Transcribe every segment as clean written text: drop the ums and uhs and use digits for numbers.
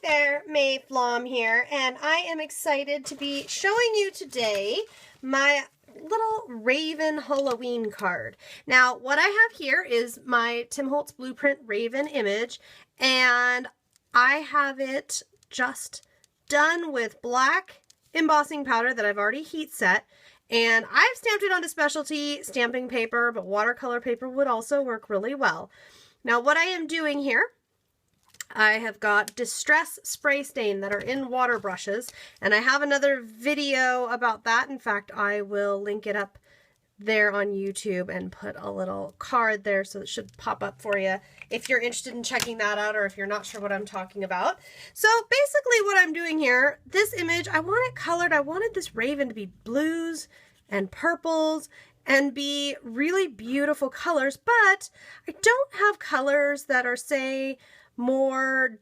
there, May Flom here, and I am excited to be showing you today my little Raven Halloween card. Now, what I have here is my Tim Holtz Blueprint Raven image, and I have it just done with black embossing powder that I've already heat set, and I've stamped it onto specialty stamping paper, but watercolor paper would also work really well. Now, what I am doing here, I have got Distress Spray Stain that are in water brushes, and I have another video about that. In fact, I will link it up there on YouTube and put a little card there, so it should pop up for you if you're interested in checking that out, or if you're not sure what I'm talking about. So basically what I'm doing here, this image, I want it colored. I wanted this raven to be blues and purples and be really beautiful colors, but I don't have colors that are, say, more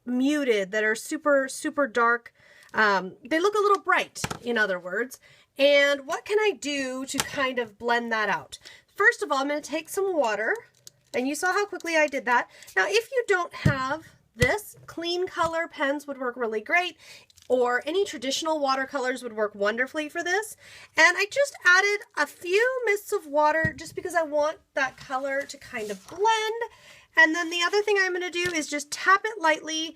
muted, that are super dark. They look a little bright, in other words. And what can I do to kind of blend that out? First of all, I'm going to take some water, and you saw how quickly I did that. Now, if you don't have this, clean color pens would work really great, or any traditional watercolors would work wonderfully for this. And I just added a few mists of water just because I want that color to kind of blend. And then the other thing I'm going to do is just tap it lightly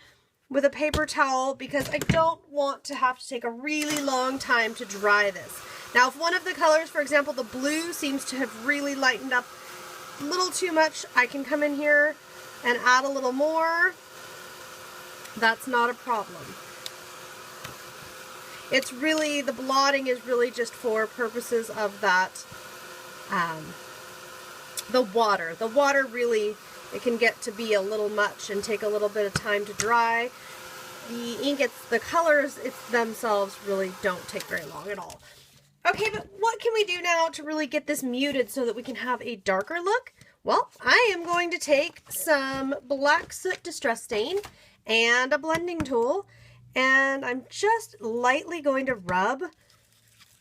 with a paper towel, because I don't want to have to take a really long time to dry this. Now, if one of the colors, for example, the blue, seems to have really lightened up a little too much, I can come in here and add a little more. That's not a problem. It's really, the blotting is really just for purposes of that, the water. The water really, it can get to be a little much and take a little bit of time to dry. The ink, the colors themselves really don't take very long at all. Okay, but what can we do now to really get this muted so that we can have a darker look? Well, I am going to take some Black Soot Distress Stain and a blending tool, and I'm just lightly going to rub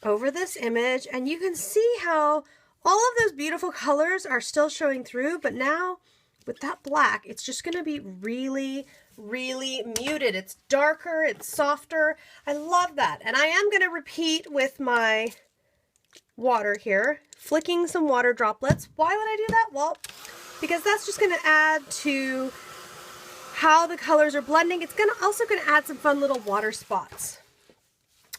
over this image, and you can see how all of those beautiful colors are still showing through, but now with that black, it's just going to be really muted. It's darker, it's softer. I love that. And I am going to repeat with my water here, flicking some water droplets. Why would I do that? Well, because that's just going to add to how the colors are blending. It's also going to add some fun little water spots.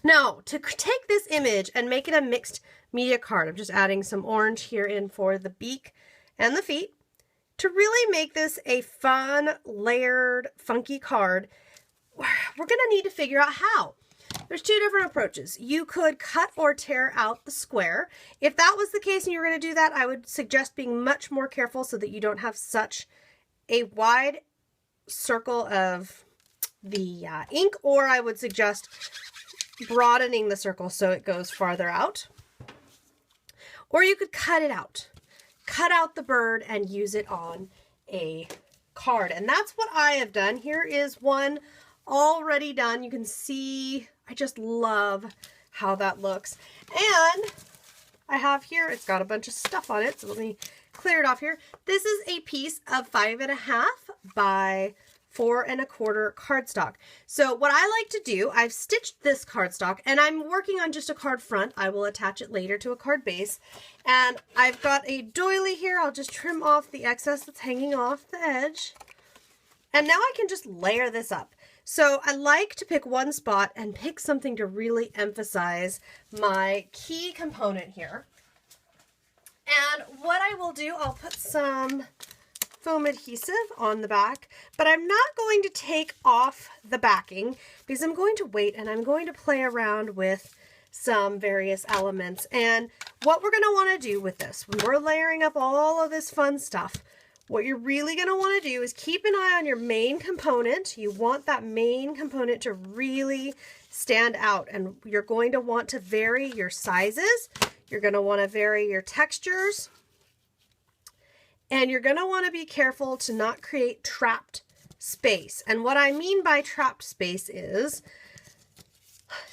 Now, to take this image and make it a mixed media card, I'm just adding some orange here in for the beak and the feet. To really make this a fun, layered, funky card, we're going to need to figure out how. There's two different approaches. You could cut or tear out the square. If that was the case and you were going to do that, I would suggest being much more careful so that you don't have such a wide circle of the ink, or I would suggest broadening the circle so it goes farther out. Or you could cut it out. Cut out the bird and use it on a card. And that's what I have done. Here is one already done. You can see, I just love how that looks. And I have here, it's got a bunch of stuff on it, so let me clear it off here. This is a piece of 5.5 by 4.25 cardstock. So what I like to do, I've stitched this cardstock, and I'm working on just a card front. I will attach it later to a card base. And I've got a doily here. I'll just trim off the excess that's hanging off the edge. And now I can just layer this up. So I like to pick one spot and pick something to really emphasize my key component here. And what I will do, I'll put some foam adhesive on the back, but I'm not going to take off the backing because I'm going to wait and I'm going to play around with some various elements. And what we're going to want to do with this, when we're layering up all of this fun stuff, what you're really going to want to do is keep an eye on your main component. You want that main component to really stand out, and you're going to want to vary your sizes. You're going to want to vary your textures. And you're going to want to be careful to not create trapped space. And what I mean by trapped space is,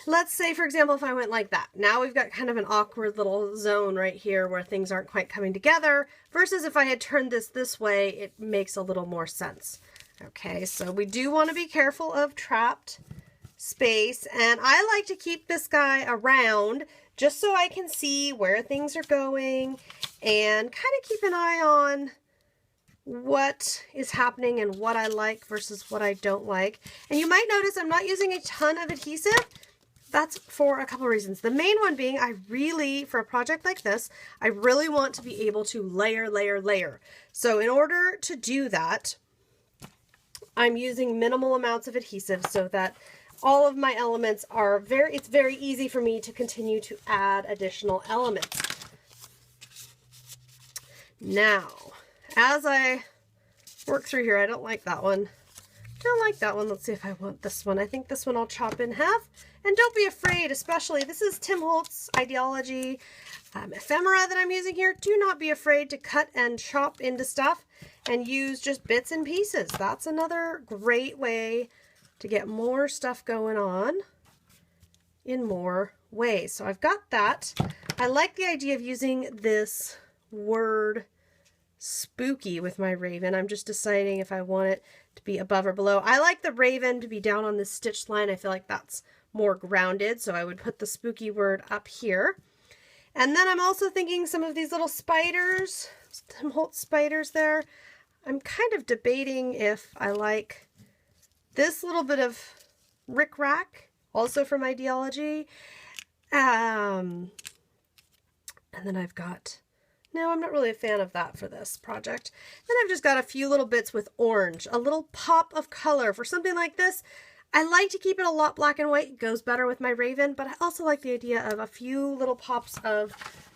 let's say, for example, if I went like that. Now we've got kind of an awkward little zone right here where things aren't quite coming together, versus if I had turned this way, it makes a little more sense. Okay, so we do want to be careful of trapped space, and I like to keep this guy around just so I can see where things are going and kind of keep an eye on what is happening and what I like versus what I don't like. And you might notice I'm not using a ton of adhesive. That's for a couple of reasons. The main one being for a project like this, I really want to be able to layer, layer, layer. So in order to do that, I'm using minimal amounts of adhesive so that all of my elements are it's very easy for me to continue to add additional elements. Now, as I work through here, I don't like that one. Don't like that one. Let's see if I want this one. I think this one I'll chop in half. And don't be afraid, especially, this is Tim Holtz Ideology ephemera that I'm using here. Do not be afraid to cut and chop into stuff and use just bits and pieces. That's another great way to get more stuff going on in more ways. So I've got that. I like the idea of using this word spooky with my raven. I'm just deciding if I want it to be above or below. I like the raven to be down on this stitched line. I feel like that's more grounded, so I would put the spooky word up here. And then I'm also thinking some of these little spiders, Tim Holtz spiders there. I'm kind of debating if I like this little bit of rickrack, also from Ideology. And then I've got, no, I'm not really a fan of that for this project. Then I've just got a few little bits with orange, a little pop of color for something like this. I like to keep it a lot black and white. It goes better with my raven, but I also like the idea of a few little pops of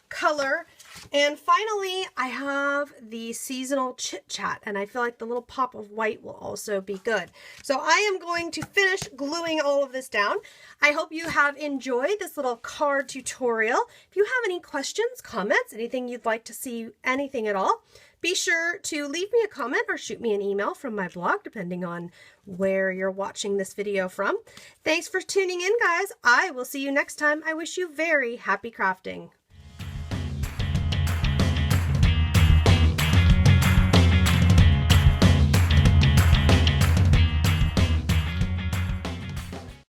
color. And finally, I have the seasonal chit chat, and I feel like the little pop of white will also be good. So I am going to finish gluing all of this down. I hope you have enjoyed this little card tutorial. If you have any questions, comments, anything you'd like to see, anything at all, be sure to leave me a comment or shoot me an email from my blog, depending on where you're watching this video from. Thanks for tuning in, guys. I will see you next time. I wish you very happy crafting.